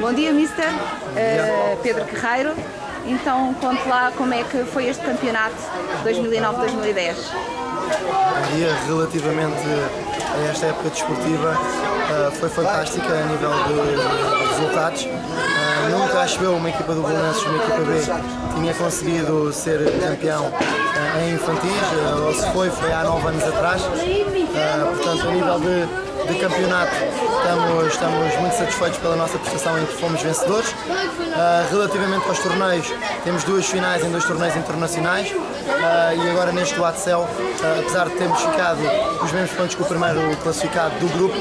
Bom dia, Mister Pedro Carreiro. Então, conte lá como é que foi este campeonato 2009-2010. Bom dia. Relativamente a esta época desportiva, foi fantástica a nível de resultados. Nunca acho eu uma equipa do Belenenses, uma equipa B, tinha conseguido ser campeão em infantis, ou se foi há 9 anos atrás. Portanto, a nível de campeonato, estamos muito satisfeitos pela nossa prestação em que fomos vencedores. Relativamente aos torneios, temos 2 finais em 2 torneios internacionais e agora neste do ATCEL, apesar de termos ficado os mesmos pontos que o primeiro classificado do grupo,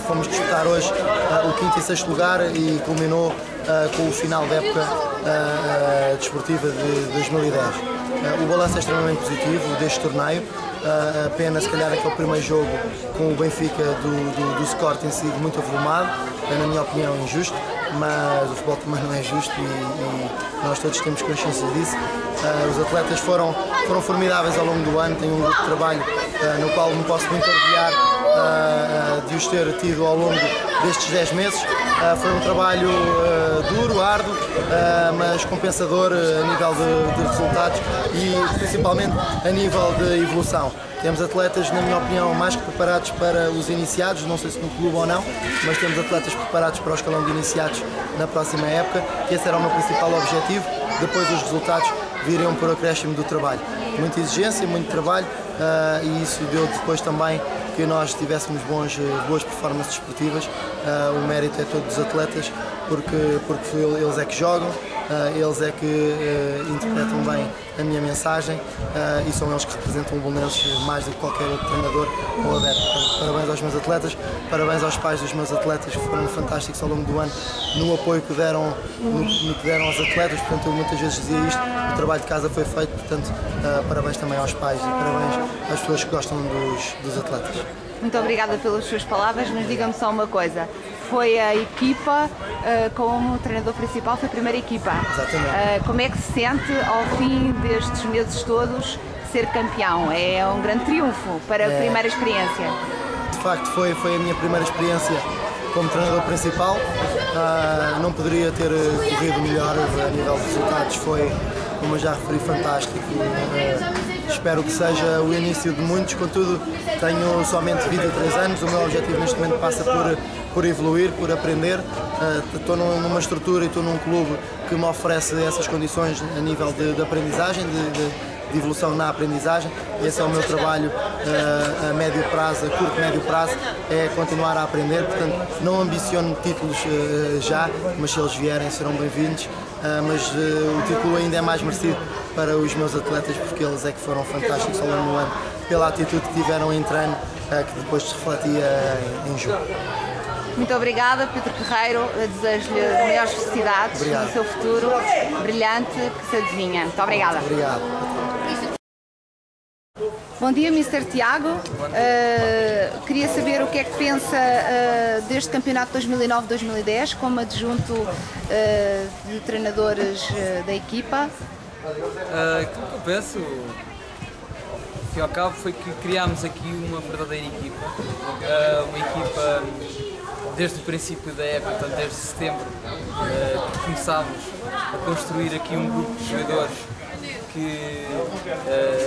fomos disputar hoje o 5º e 6º lugar e culminou com o final da época desportiva de 2010. O balanço é extremamente positivo deste torneio. Apenas, se calhar, aquele primeiro jogo com o Benfica do Sporting sido muito avolumado, na minha opinião injusto, mas o futebol também não é justo e nós todos temos consciência disso. Os atletas foram formidáveis ao longo do ano, tenho um grupo de trabalho no qual me posso muito orgulhar de os ter tido ao longo destes 10 meses. Foi um trabalho duro, árduo, mas compensador a nível de resultados e principalmente a nível de evolução. Temos atletas, na minha opinião, mais que preparados para os iniciados, não sei se no clube ou não, mas temos atletas preparados para o escalão de iniciados na próxima época, que esse era o meu principal objetivo. Depois os resultados viriam por acréscimo do trabalho. Muita exigência, muito trabalho e isso deu depois também que nós tivéssemos boas performances desportivas. O mérito é todo dos atletas, porque eles é que jogam, eles é que interpretam bem a minha mensagem e são eles que representam o Belenenses mais do que qualquer outro treinador ou adepto. Parabéns aos meus atletas, parabéns aos pais dos meus atletas que foram fantásticos ao longo do ano no apoio que deram, no que deram aos atletas. Portanto, eu muitas vezes dizia isto, o trabalho de casa foi feito, portanto, parabéns também aos pais e parabéns às pessoas que gostam dos atletas. Muito obrigada pelas suas palavras, mas diga-me só uma coisa. Foi a equipa, como treinador principal, foi a primeira equipa. Exatamente. Como é que se sente ao fim destes meses todos ser campeão? É um grande triunfo para a primeira experiência. De facto foi a minha primeira experiência como treinador principal. Não poderia ter corrido melhor a nível de resultados. Foi, como eu já referi, fantástico. Espero que seja o início de muitos, contudo tenho somente 23 anos, o meu objetivo neste momento passa por evoluir, por aprender. Estou numa estrutura e estou num clube que me oferece essas condições a nível de aprendizagem, de evolução na aprendizagem. Esse é o meu trabalho a médio prazo, a curto e médio prazo, é continuar a aprender. Portanto, não ambiciono títulos já, mas se eles vierem serão bem-vindos. Mas o título ainda é mais merecido para os meus atletas, porque eles é que foram fantásticos ao longo do ano, pela atitude que tiveram em treino, que depois se refletia em jogo. Muito obrigada, Pedro Carreiro. Desejo-lhe maiores felicidades no seu futuro brilhante que se adivinha. Muito obrigada. Obrigado. Bom dia, Mr. Tiago. Queria saber o que é que pensa deste campeonato 2009-2010 como adjunto de treinadores da equipa. Aquilo que eu penso, ao fim e ao cabo, foi que criámos aqui uma verdadeira equipa. Uma equipa desde o princípio da época, portanto desde setembro, que começámos a construir aqui um grupo de jogadores que,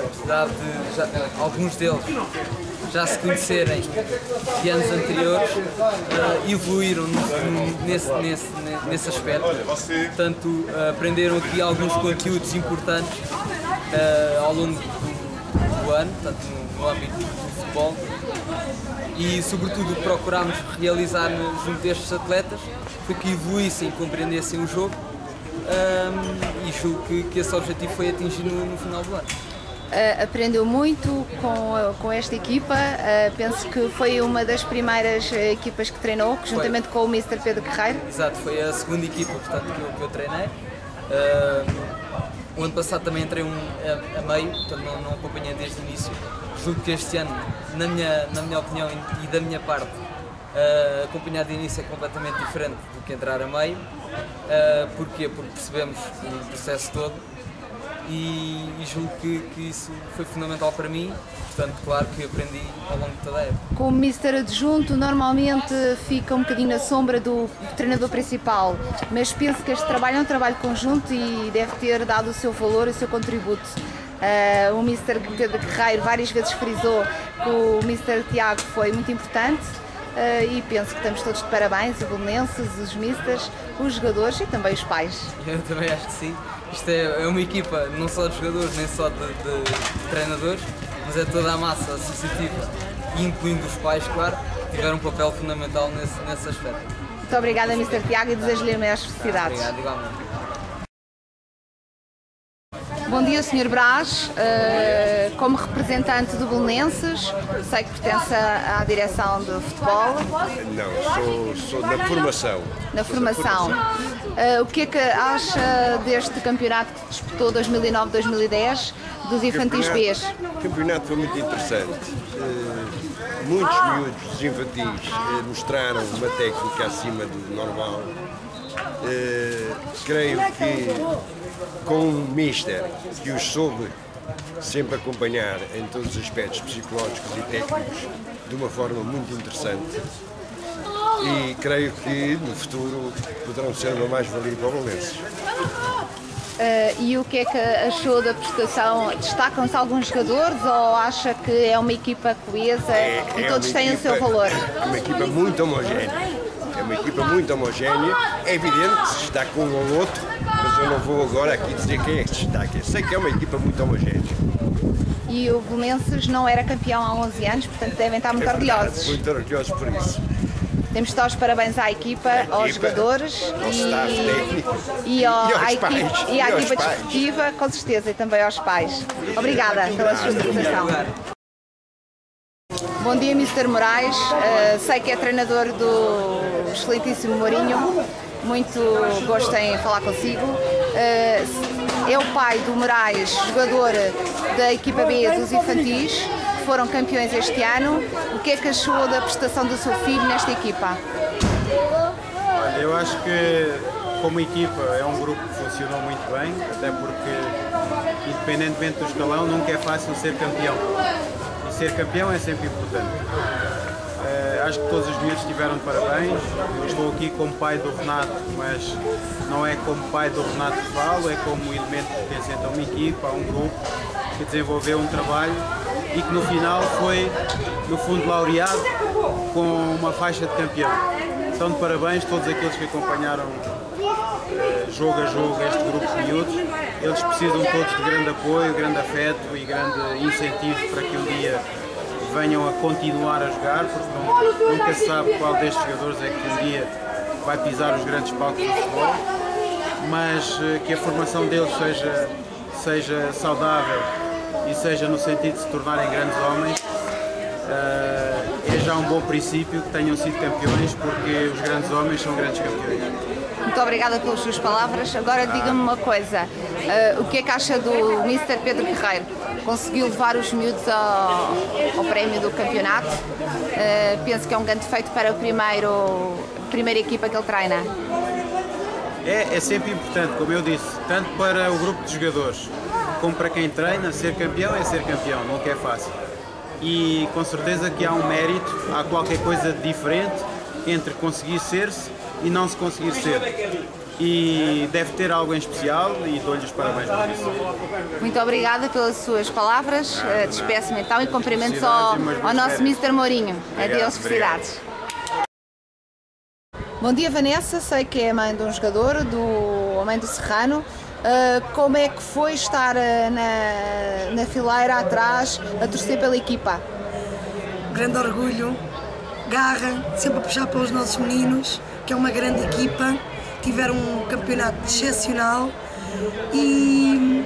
apesar de alguns deles já se conhecerem de anos anteriores, evoluíram nesse aspecto. Portanto, aprenderam aqui alguns conteúdos importantes ao longo do ano, portanto, no âmbito do futebol. E, sobretudo, o que procurámos realizar junto destes atletas foi que evoluíssem e compreendessem o jogo. E julgo que esse objetivo foi atingido no final do ano. Aprendeu muito com esta equipa, penso que foi uma das primeiras equipas que treinou, juntamente com o Mr. Pedro Carreiro. Exato, foi a segunda equipa, portanto, que eu treinei. O ano passado também entrei a meio, portanto não acompanhei desde o início. Julgo que este ano, na minha opinião e da minha parte, acompanhar de início é completamente diferente do que entrar a meio. Porquê? Porque percebemos o processo todo e julgo que isso foi fundamental para mim, portanto, claro que aprendi ao longo de toda a época. Como Mister Adjunto, normalmente fica um bocadinho na sombra do treinador principal, mas penso que este trabalho é um trabalho conjunto e deve ter dado o seu valor e o seu contributo. O Mister Pedro Guerreiro várias vezes frisou que o Mister Tiago foi muito importante. E penso que estamos todos de parabéns, os belenenses, os misters, os jogadores e também os pais. Eu também acho que sim. Isto é uma equipa não só de jogadores, nem só de treinadores, mas é toda a massa associativa, incluindo os pais, claro, que tiveram um papel fundamental nesse aspecto. Muito obrigada, Mister Tiago, e desejo-lhe as maiores felicidades. Obrigado, igualmente. Bom dia, Sr. Brás. Como representante do Belenenses, sei que pertence à direção de futebol. Não, sou na formação. Na formação. O que é que acha deste campeonato que disputou 2009-2010 dos infantis B? O campeonato foi muito interessante. Muitos miúdos dos infantis mostraram uma técnica acima do normal. Creio que com um mister que os soube sempre acompanhar em todos os aspectos psicológicos e técnicos de uma forma muito interessante, e creio que no futuro poderão ser uma mais-valia para o Belenenses. E o que é que achou da prestação? Destacam-se alguns jogadores ou acha que é uma equipa coesa e todos têm o seu valor? É uma equipa muito homogénea. É uma equipa muito homogénea. É evidente que se destaca um ou outro, mas eu não vou agora aqui dizer quem é que se destaca. Eu sei que é uma equipa muito homogénea. E o Belenenses não era campeão há 11 anos, portanto devem estar muito orgulhosos. Muito orgulhosos por isso. Temos de dar os parabéns à equipa, aos jogadores ao staff técnico e à equipa desportiva, com certeza, e também aos pais. Obrigada pela sua participação. Bom dia, Mister Moraes. Sei que é treinador do excelentíssimo Mourinho. Muito gosto em falar consigo. É o pai do Moraes, jogador da equipa B dos infantis, que foram campeões este ano. O que é que achou da prestação do seu filho nesta equipa? Olha, eu acho que como equipa é um grupo que funcionou muito bem, até porque independentemente do escalão nunca é fácil ser campeão. E ser campeão é sempre importante. Acho que todos os miúdos tiveram de parabéns. Eu estou aqui como pai do Renato, mas não é como pai do Renato que falo, é como elemento pertencente a uma equipa, a um grupo que desenvolveu um trabalho e que no final foi, no fundo, laureado com uma faixa de campeão. Então, de parabéns a todos aqueles que acompanharam jogo a jogo este grupo de miúdos. Eles precisam todos de grande apoio, grande afeto e grande incentivo para que um dia venham a continuar a jogar, porque nunca se sabe qual destes jogadores é que um dia vai pisar os grandes palcos do futebol, mas que a formação deles seja saudável e seja no sentido de se tornarem grandes homens, é já um bom princípio que tenham sido campeões, porque os grandes homens são grandes campeões. Muito obrigada pelas suas palavras. Agora diga-me uma coisa, o que é que acha do Mister Pedro Guerreiro? Conseguiu levar os miúdos ao prémio do campeonato. Penso que é um grande feito para a primeira equipa que ele treina. É sempre importante, como eu disse, tanto para o grupo de jogadores como para quem treina. Ser campeão é ser campeão, nunca é fácil. E com certeza que há um mérito, há qualquer coisa de diferente entre conseguir ser-se e não se conseguir ser. E deve ter algo em especial e dou-lhe os parabéns por isso. Muito obrigada pelas suas palavras. Despeço-me então e cumprimentos ao nosso Mister Mourinho. Adeus, felicidades. Bom dia, Vanessa. Sei que é mãe de um jogador, a mãe do Serrano. Como é que foi estar na fileira atrás a torcer pela equipa? Grande orgulho, garra, sempre a puxar pelos nossos meninos, que é uma grande equipa. Tiveram um campeonato excepcional e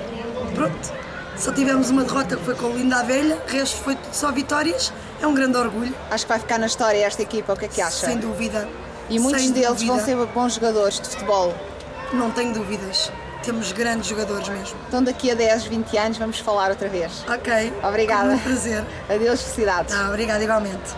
pronto, só tivemos uma derrota que foi com o Linda a Velha, o resto foi só vitórias, é um grande orgulho. Acho que vai ficar na história esta equipa, o que é que acha? Sem dúvida. E muitos deles vão ser bons jogadores de futebol? Não tenho dúvidas, temos grandes jogadores mesmo. Então daqui a 10, 20 anos vamos falar outra vez. Ok. Obrigada. Foi um prazer. Adeus, felicidades. Obrigada igualmente.